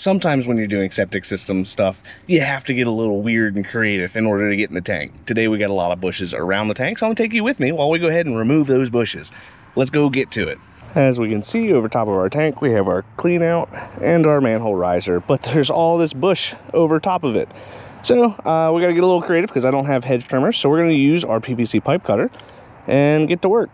sometimes when you're doing septic system stuff, you have to get a little weird and creative in order to get in the tank. Today we got a lot of bushes around the tank, so I'm gonna take you with me while we go ahead and remove those bushes. Let's go get to it. As we can see over top of our tank, we have our clean out and our manhole riser, but there's all this bush over top of it. So we gotta get a little creative because I don't have hedge trimmers, so we're gonna use our PVC pipe cutter and get to work.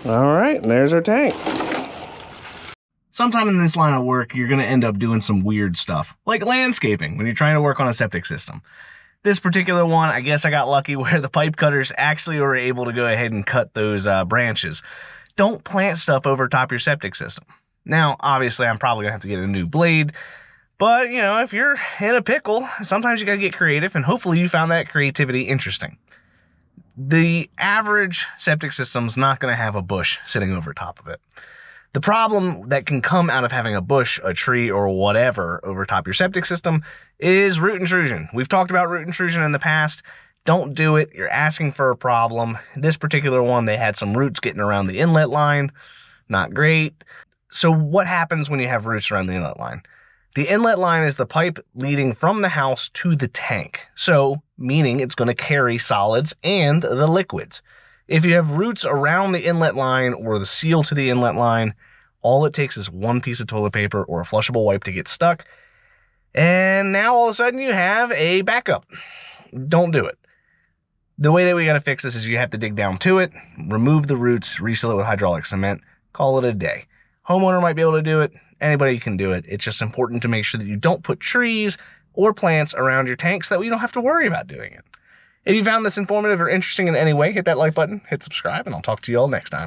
All right, and there's our tank. Sometime in this line of work, you're gonna end up doing some weird stuff, like landscaping when you're trying to work on a septic system. This particular one, I guess I got lucky where the pipe cutters actually were able to go ahead and cut those branches. Don't plant stuff over top your septic system. Now, obviously, I'm probably gonna have to get a new blade, but you know, if you're in a pickle, sometimes you gotta get creative, and hopefully you found that creativity interesting. The average septic system's not going to have a bush sitting over top of it. The problem that can come out of having a bush, a tree, or whatever over top your septic system is root intrusion. We've talked about root intrusion in the past. Don't do it. You're asking for a problem. This particular one, they had some roots getting around the inlet line. Not great. So what happens when you have roots around the inlet line? The inlet line is the pipe leading from the house to the tank. So, meaning it's going to carry solids and the liquids. If you have roots around the inlet line or the seal to the inlet line, all it takes is one piece of toilet paper or a flushable wipe to get stuck. And now all of a sudden you have a backup. Don't do it. The way that we got to fix this is you have to dig down to it, remove the roots, reseal it with hydraulic cement, call it a day. Homeowner might be able to do it. Anybody can do it. It's just important to make sure that you don't put trees or plants around your tank so that you don't have to worry about doing it. If you found this informative or interesting in any way, hit that like button, hit subscribe, and I'll talk to you all next time.